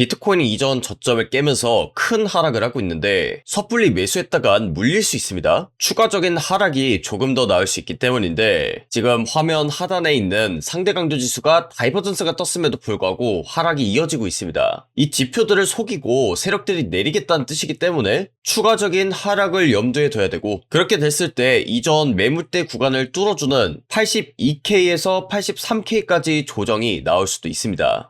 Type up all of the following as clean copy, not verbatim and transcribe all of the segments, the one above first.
비트코인이 이전 저점을 깨면서 큰 하락을 하고 있는데 섣불리 매수했다간 물릴 수 있습니다. 추가적인 하락이 조금 더 나올 수 있기 때문인데 지금 화면 하단에 있는 상대 강도 지수가 다이버전스가 떴음에도 불구하고 하락이 이어지고 있습니다. 이 지표들을 속이고 세력들이 내리겠다는 뜻이기 때문에 추가적인 하락을 염두에 둬야 되고, 그렇게 됐을 때 이전 매물대 구간을 뚫어주는 82K에서 83K까지 조정이 나올 수도 있습니다.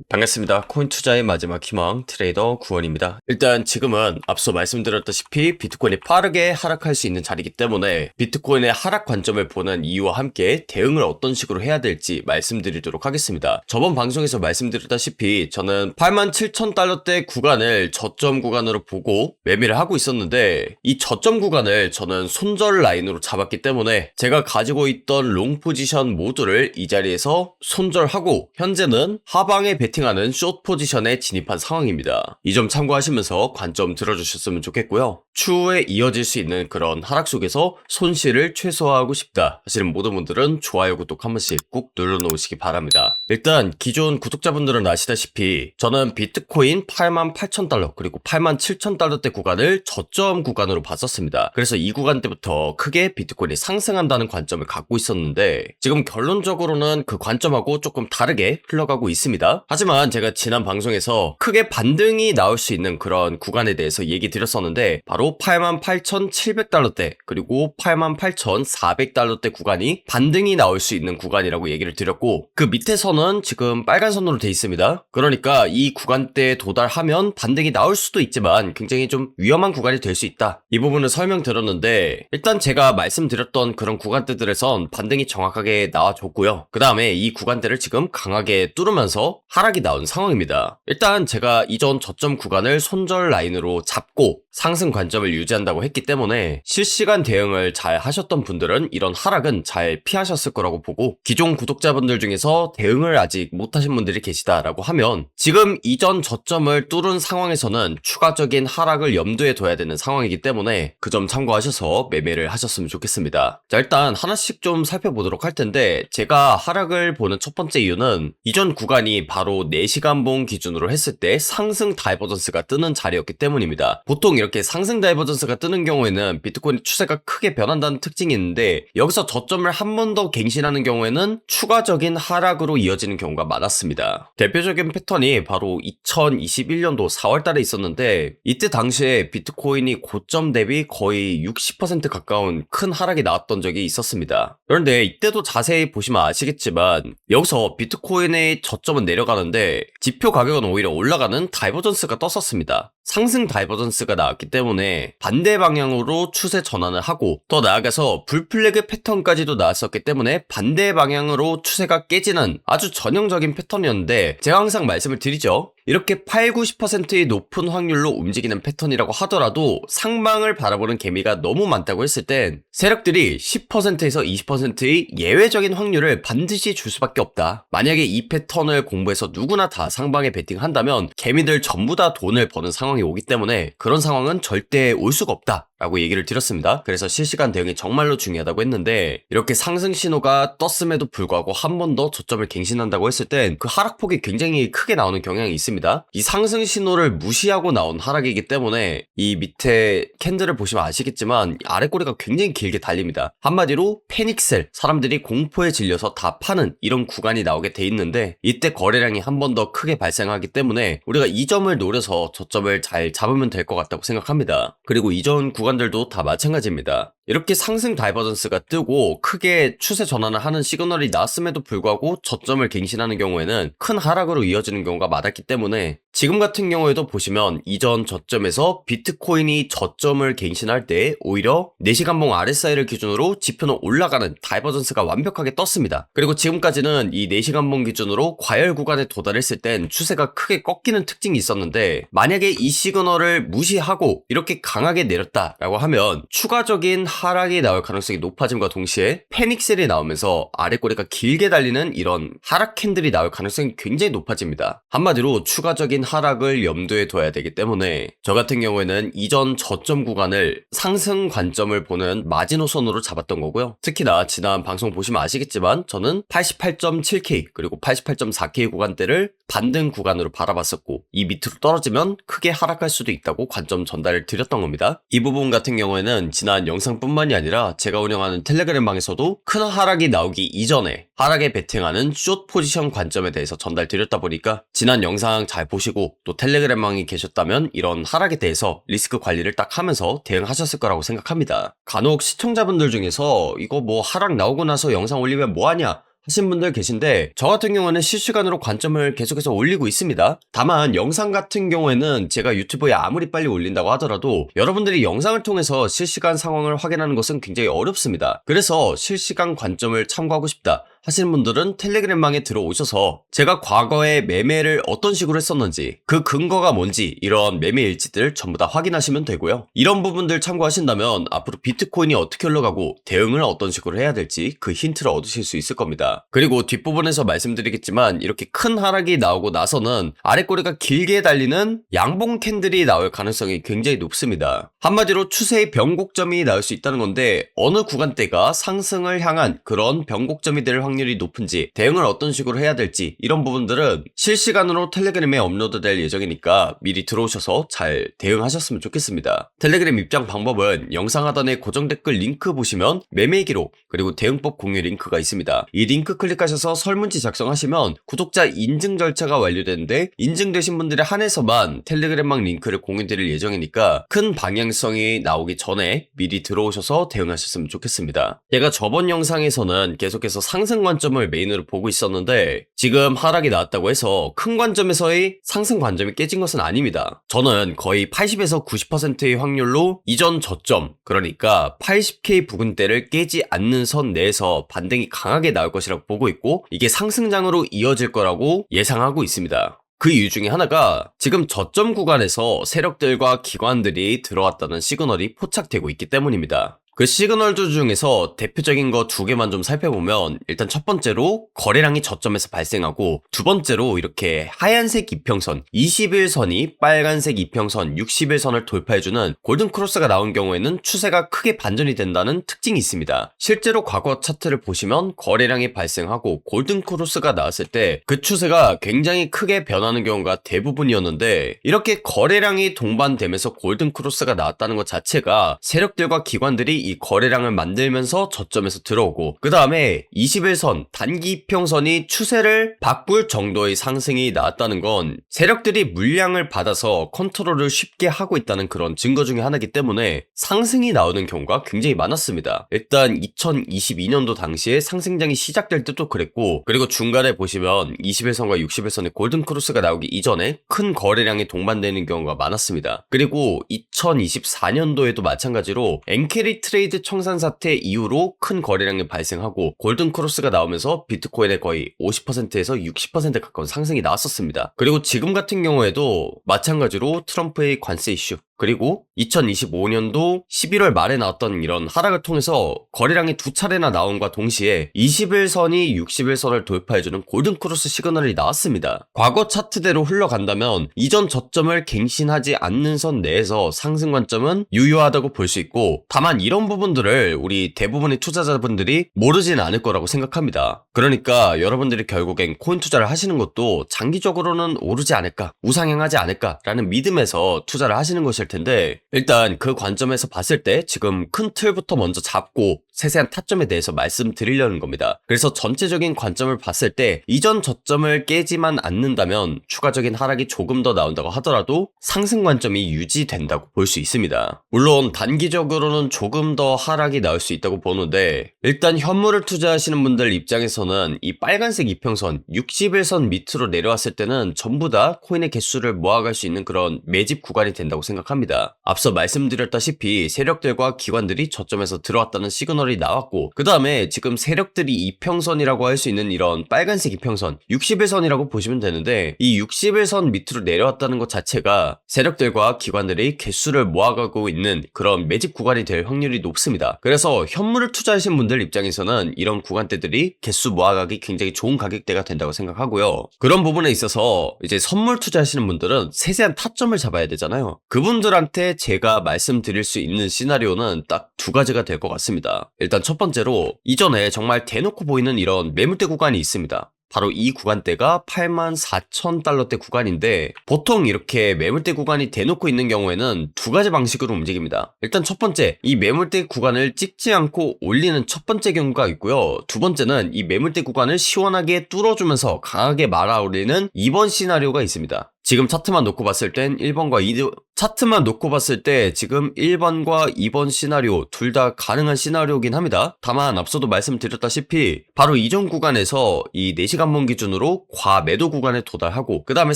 반갑습니다. 코인 투자의 마지막 희망 트레이더 구원입니다. 일단 지금은 앞서 말씀드렸다시피 비트코인이 빠르게 하락할 수 있는 자리이기 때문에 비트코인의 하락 관점을 보는 이유와 함께 대응을 어떤 식으로 해야 될지 말씀드리도록 하겠습니다. 저번 방송에서 말씀드렸다시피 저는 87,000달러대 구간을 저점 구간으로 보고 매매를 하고 있었는데, 이 저점 구간을 저는 손절 라인으로 잡았기 때문에 제가 가지고 있던 롱 포지션 모두를 이 자리에서 손절하고 현재는 하방에 베팅하는 숏 포지션에 진입한 상황입니다. 이 점 참고하시면서 관점 들어주셨으면 좋겠고요. 추후에 이어질 수 있는 그런 하락 속에서 손실을 최소화하고 싶다 하시는 모든 분들은 좋아요, 구독 한 번씩 꾹 눌러놓으시기 바랍니다. 일단 기존 구독자분들은 아시다시피 저는 비트코인 88,000달러 그리고 87,000달러대 구간을 저점 구간으로 봤었습니다. 그래서 이 구간 때부터 크게 비트코인이 상승한다는 관점을 갖고 있었는데 지금 결론적으로는 그 관점하고 조금 다르게 흘러가고 있습니다. 하지만 제가 지난 방송에서 크게 반등이 나올 수 있는 그런 구간에 대해서 얘기 드렸었는데 바로 88,700달러대 그리고 88,400달러대 구간이 반등이 나올 수 있는 구간이라고 얘기를 드렸고, 그 밑에서는 지금 빨간 선으로 돼 있습니다. 그러니까 이 구간대에 도달하면 반등이 나올 수도 있지만 굉장히 좀 위험한 구간이 될 수 있다, 이 부분을 설명드렸는데, 일단 제가 말씀드렸던 그런 구간대들에선 반등이 정확하게 나와줬고요. 그 다음에 이 구간대를 지금 강하게 뚫으면서 하락이 나온 상황입니다. 일단 제가 이전 저점 구간을 손절 라인으로 잡고 상승 관점을 유지한다고 했기 때문에 실시간 대응을 잘 하셨던 분들은 이런 하락은 잘 피하셨을 거라고 보고, 기존 구독자분들 중에서 대응을 아직 못하신 분들이 계시다라고 하면 지금 이전 저점을 뚫은 상황에서는 추가적인 하락을 염두에 둬야 되는 상황이기 때문에 그 점 참고하셔서 매매를 하셨으면 좋겠습니다. 자, 일단 하나씩 좀 살펴보도록 할 텐데, 제가 하락을 보는 첫 번째 이유는 이전 구간이 바로 4시간봉 기준으로 했을 때 상승 다이버전스가 뜨는 자리였기 때문입니다. 보통 이렇게 상승 다이버전스가 뜨는 경우에는 비트코인 추세가 크게 변한다는 특징이 있는데, 여기서 저점을 한 번 더 갱신하는 경우에는 추가적인 하락으로 이어지는 경우가 많았습니다. 대표적인 패턴이 바로 2021년도 4월달에 있었는데, 이때 당시에 비트코인이 고점 대비 거의 60% 가까운 큰 하락이 나왔던 적이 있었습니다. 그런데 이때도 자세히 보시면 아시겠지만 여기서 비트코인의 저점은 내려가는데 지표 가격은 오히려 올라가는 다이버전스가 떴었습니다. 상승 다이버전스가 나왔기 때문에 반대 방향으로 추세 전환을 하고, 더 나아가서 불플래그 패턴까지도 나왔었기 때문에 반대 방향으로 추세가 깨지는 아주 전형적인 패턴이었는데, 제가 항상 말씀을 드리죠. 이렇게 8, 90%의 높은 확률로 움직이는 패턴이라고 하더라도 상방을 바라보는 개미가 너무 많다고 했을 땐 세력들이 10%에서 20%의 예외적인 확률을 반드시 줄 수밖에 없다. 만약에 이 패턴을 공부해서 누구나 다 상방에 베팅한다면 개미들 전부 다 돈을 버는 상황이 오기 때문에 그런 상황은 절대 올 수가 없다 라고 얘기를 드렸습니다. 그래서 실시간 대응이 정말로 중요하다고 했는데, 이렇게 상승 신호가 떴음에도 불구하고 한 번 더 저점을 갱신한다고 했을 땐 그 하락폭이 굉장히 크게 나오는 경향이 있습니다. 이 상승 신호를 무시하고 나온 하락이기 때문에 이 밑에 캔들을 보시면 아시겠지만 아래 꼬리가 굉장히 길게 달립니다. 한마디로 패닉셀, 사람들이 공포에 질려서 다 파는 이런 구간이 나오게 돼 있는데, 이때 거래량이 한 번 더 크게 발생하기 때문에 우리가 이 점을 노려서 저점을 잘 잡으면 될 것 같다고 생각합니다. 그리고 이전 구간들도 다 마찬가지입니다. 이렇게 상승 다이버전스가 뜨고 크게 추세 전환을 하는 시그널이 나왔음에도 불구하고 저점을 갱신하는 경우에는 큰 하락으로 이어지는 경우가 많았기 때문에 지금 같은 경우에도 보시면 이전 저점에서 비트코인이 저점을 갱신할 때 오히려 4시간봉 RSI를 기준으로 지표는 올라가는 다이버전스가 완벽하게 떴습니다. 그리고 지금까지는 이 4시간봉 기준으로 과열 구간에 도달했을 땐 추세가 크게 꺾이는 특징이 있었는데, 만약에 이 시그널을 무시하고 이렇게 강하게 내렸다라고 하면 추가적인 하락이 나올 가능성이 높아짐과 동시에 패닉셀이 나오면서 아래 꼬리가 길게 달리는 이런 하락 캔들이 나올 가능성이 굉장히 높아집니다. 한마디로 추가적인 하락을 염두에 둬야 되기 때문에 저 같은 경우에는 이전 저점 구간을 상승 관점을 보는 마지노선으로 잡았던 거고요. 특히나 지난 방송 보시면 아시겠지만 저는 88.7K 그리고 88.4K 구간대를 반등 구간으로 바라봤었고 이 밑으로 떨어지면 크게 하락할 수도 있다고 관점 전달을 드렸던 겁니다. 이 부분 같은 경우에는 지난 영상뿐만이 아니라 제가 운영하는 텔레그램 방에서도 큰 하락이 나오기 이전에 하락에 베팅하는 숏 포지션 관점에 대해서 전달 드렸다 보니까 지난 영상 잘 보시고 또 텔레그램 방에 계셨다면 이런 하락에 대해서 리스크 관리를 딱 하면서 대응하셨을 거라고 생각합니다. 간혹 시청자분들 중에서 이거 뭐 하락 나오고 나서 영상 올리면 뭐하냐 하신 분들 계신데 저 같은 경우는 실시간으로 관점을 계속해서 올리고 있습니다. 다만 영상 같은 경우에는 제가 유튜브에 아무리 빨리 올린다고 하더라도 여러분들이 영상을 통해서 실시간 상황을 확인하는 것은 굉장히 어렵습니다. 그래서 실시간 관점을 참고하고 싶다 하시는 분들은 텔레그램방에 들어오셔서 제가 과거에 매매를 어떤 식으로 했었는지 그 근거가 뭔지 이런 매매 일지들 전부 다 확인하시면 되고요. 이런 부분들 참고하신다면 앞으로 비트코인이 어떻게 흘러가고 대응을 어떤 식으로 해야 될지 그 힌트를 얻으실 수 있을 겁니다. 그리고 뒷부분에서 말씀드리겠지만 이렇게 큰 하락이 나오고 나서는 아랫꼬리가 길게 달리는 양봉 캔들이 나올 가능성이 굉장히 높습니다. 한마디로 추세의 변곡점이 나올 수 있다는 건데 어느 구간대가 상승을 향한 그런 변곡점이 될 확률이 높은지 대응을 어떤 식으로 해야 될지 이런 부분들은 실시간으로 텔레그램에 업로드될 예정이니까 미리 들어오셔서 잘 대응하셨으면 좋겠습니다. 텔레그램 입장 방법은 영상 하단에 고정 댓글 링크 보시면 매매 기록 그리고 대응법 공유 링크가 있습니다. 이 링크 클릭하셔서 설문지 작성하시면 구독자 인증 절차가 완료되는데 인증되신 분들에 한해서만 텔레그램방 링크를 공유드릴 예정이니까 큰 방향성이 나오기 전에 미리 들어오셔서 대응하셨으면 좋겠습니다. 제가 저번 영상에서는 계속해서 상승 관점을 메인으로 보고 있었는데 지금 하락이 나왔다고 해서 큰 관점에서의 상승 관점이 깨진 것은 아닙니다. 저는 거의 80에서 90%의 확률로 이전 저점 그러니까 80K 부근대를 깨지 않는 선 내에서 반등이 강하게 나올 것이라고 보고 있고 이게 상승장으로 이어질 거라고 예상하고 있습니다. 그 이유 중에 하나가 지금 저점 구간에서 세력들과 기관들이 들어왔다는 시그널이 포착되고 있기 때문입니다. 그 시그널들 중에서 대표적인 거 두 개만 좀 살펴보면 일단 첫 번째로 거래량이 저점에서 발생하고 두 번째로 이렇게 하얀색 이평선 21선이 빨간색 이평선 61선을 돌파해주는 골든크로스가 나온 경우에는 추세가 크게 반전이 된다는 특징이 있습니다. 실제로 과거 차트를 보시면 거래량이 발생하고 골든크로스가 나왔을 때 그 추세가 굉장히 크게 변하는 경우가 대부분이었는데 이렇게 거래량이 동반되면서 골든크로스가 나왔다는 것 자체가 세력들과 기관들이 이 거래량을 만들면서 저점에서 들어오고 그 다음에 21선 단기 이평선이 추세를 바꿀 정도의 상승이 나왔다는 건 세력들이 물량을 받아서 컨트롤을 쉽게 하고 있다는 그런 증거 중에 하나이기 때문에 상승이 나오는 경우가 굉장히 많았습니다. 일단 2022년도 당시에 상승장이 시작될 때도 그랬고 그리고 중간에 보시면 21선과 61선의 골든크로스가 나오기 이전에 큰 거래량이 동반되는 경우가 많았습니다. 그리고 2024년도에도 마찬가지로 엔캐리 트레이드 청산 사태 이후로 큰 거래량이 발생하고 골든크로스가 나오면서 비트코인의 거의 50%에서 60% 가까운 상승이 나왔었습니다. 그리고 지금 같은 경우에도 마찬가지로 트럼프의 관세 이슈 그리고 2025년도 11월 말에 나왔던 이런 하락을 통해서 거래량이 두 차례나 나온과 동시에 21선이 61선을 돌파해주는 골든크로스 시그널이 나왔습니다. 과거 차트대로 흘러간다면 이전 저점을 갱신하지 않는 선 내에서 상승 관점은 유효하다고 볼 수 있고 다만 이런 부분들을 우리 대부분의 투자자분들이 모르지는 않을 거라고 생각합니다. 그러니까 여러분들이 결국엔 코인 투자를 하시는 것도 장기적으로는 오르지 않을까 우상향하지 않을까라는 믿음에서 투자를 하시는 것일 텐데 일단 그 관점에서 봤을 때 지금 큰 틀부터 먼저 잡고 세세한 타점에 대해서 말씀드리려는 겁니다. 그래서 전체적인 관점을 봤을 때 이전 저점을 깨지만 않는다면 추가적인 하락이 조금 더 나온다고 하더라도 상승 관점이 유지된다고 볼 수 있습니다. 물론 단기적으로는 조금 더 하락이 나올 수 있다고 보는데 일단 현물을 투자하시는 분들 입장에서는 이 빨간색 이평선 61선 밑으로 내려왔을 때는 전부 다 코인의 개수를 모아갈 수 있는 그런 매집 구간이 된다고 생각합니다. 앞서 말씀드렸다시피 세력들과 기관들이 저점에서 들어왔다는 시그널을 이평선이 나왔고, 그 다음에 지금 세력들이 이평선이라고 할 수 있는 이런 빨간색 이평선 60일선이라고 보시면 되는데, 이 60일선 밑으로 내려왔다는 것 자체가 세력들과 기관들이 개수를 모아가고 있는 그런 매집 구간이 될 확률이 높습니다. 그래서 현물을 투자하신 분들 입장에서는 이런 구간대들이 개수 모아가기 굉장히 좋은 가격대가 된다고 생각하고요. 그런 부분에 있어서 이제 선물 투자하시는 분들은 세세한 타점을 잡아야 되잖아요. 그분들한테 제가 말씀드릴 수 있는 시나리오는 딱 두 가지가 될 것 같습니다. 일단 첫 번째로, 이전에 정말 대놓고 보이는 이런 매물대 구간이 있습니다. 바로 이 구간대가 84,000달러대 구간인데, 보통 이렇게 매물대 구간이 대놓고 있는 경우에는 두 가지 방식으로 움직입니다. 일단 첫 번째, 이 매물대 구간을 찍지 않고 올리는 첫 번째 경우가 있고요. 두 번째는 이 매물대 구간을 시원하게 뚫어주면서 강하게 말아올리는 2번 시나리오가 있습니다. 지금 차트만 놓고 봤을 땐 1번과 2번, 차트만 놓고 봤을 때 지금 1번과 2번 시나리오 둘 다 가능한 시나리오긴 합니다. 다만 앞서도 말씀드렸다시피 바로 이전 구간에서 이 4시간 봉 기준으로 과매도 구간에 도달하고, 그 다음에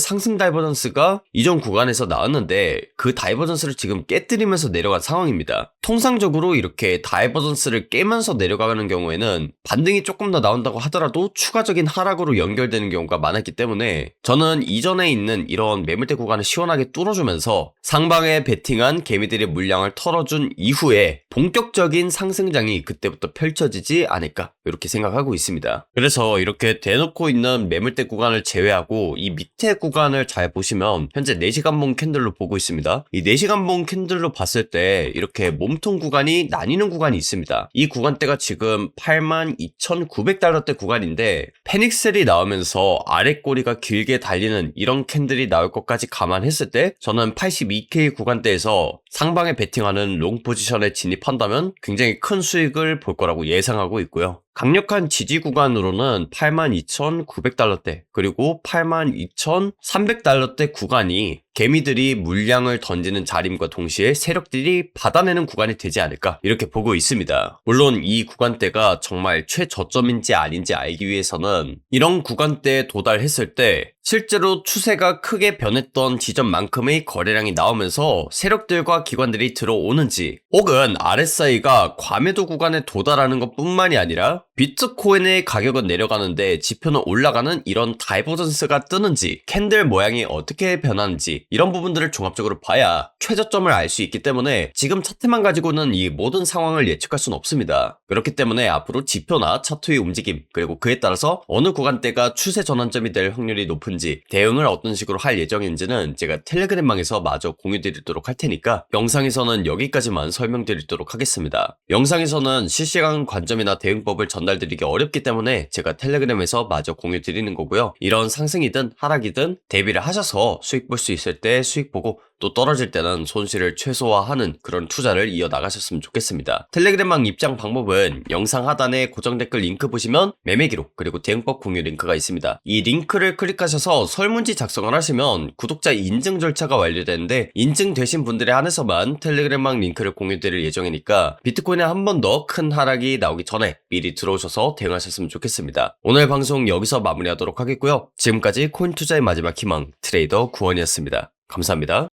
상승 다이버전스가 이전 구간에서 나왔는데 그 다이버전스를 지금 깨뜨리면서 내려간 상황입니다. 통상적으로 이렇게 다이버전스를 깨면서 내려가는 경우에는 반등이 조금 더 나온다고 하더라도 추가적인 하락으로 연결되는 경우가 많았기 때문에, 저는 이전에 있는 이런 매물대 구간을 시원하게 뚫어주면서 상방에 베팅한 개미들의 물량을 털어준 이후에 본격적인 상승장이 그때부터 펼쳐지지 않을까, 이렇게 생각하고 있습니다. 그래서 이렇게 대놓고 있는 매물대 구간을 제외하고 이 밑에 구간을 잘 보시면 현재 4시간 봉 캔들로 보고 있습니다. 이 4시간 봉 캔들로 봤을 때 이렇게 몸통 구간이 나뉘는 구간이 있습니다. 이 구간대가 지금 82,900달러대 구간인데, 페닉셀이 나오면서 아래 꼬리가 길게 달리는 이런 캔들이 나올 것까지 감안했을 때 저는 82K 구간대에서 상방에 베팅하는 롱 포지션에 진입한다면 굉장히 큰 수익을 볼 거라고 예상하고 있고요. 강력한 지지 구간으로는 82,900달러대 그리고 82,300달러대 구간이 개미들이 물량을 던지는 자림과 동시에 세력들이 받아내는 구간이 되지 않을까, 이렇게 보고 있습니다. 물론 이 구간대가 정말 최저점인지 아닌지 알기 위해서는 이런 구간대에 도달했을 때 실제로 추세가 크게 변했던 지점만큼의 거래량이 나오면서 세력들과 기관들이 들어오는지, 혹은 RSI가 과매도 구간에 도달하는 것 뿐만이 아니라 비트코인의 가격은 내려가는데 지표는 올라가는 이런 다이버전스가 뜨는지, 캔들 모양이 어떻게 변하는지, 이런 부분들을 종합적으로 봐야 최저점을 알 수 있기 때문에 지금 차트만 가지고는 이 모든 상황을 예측할 수는 없습니다. 그렇기 때문에 앞으로 지표나 차트의 움직임, 그리고 그에 따라서 어느 구간대가 추세 전환점이 될 확률이 높은지, 대응을 어떤 식으로 할 예정인지는 제가 텔레그램방에서 마저 공유드리도록 할 테니까 영상에서는 여기까지만 설명드리도록 하겠습니다. 영상에서는 실시간 관점이나 대응법을 전달드리기 어렵기 때문에 제가 텔레그램에서 마저 공유드리는 거고요. 이런 상승이든 하락이든 대비를 하셔서 수익 볼 수 있을 때 수익 보고, 또 떨어질 때는 손실을 최소화하는 그런 투자를 이어나가셨으면 좋겠습니다. 텔레그램방 입장 방법은 영상 하단에 고정 댓글 링크 보시면 매매 기록 그리고 대응법 공유 링크가 있습니다. 이 링크를 클릭하셔서 설문지 작성을 하시면 구독자 인증 절차가 완료되는데, 인증되신 분들에 한해서만 텔레그램방 링크를 공유드릴 예정이니까 비트코인에 한 번 더 큰 하락이 나오기 전에 미리 들어오셔서 대응하셨으면 좋겠습니다. 오늘 방송 여기서 마무리하도록 하겠고요. 지금까지 코인 투자의 마지막 희망 트레이더 구원이었습니다. 감사합니다.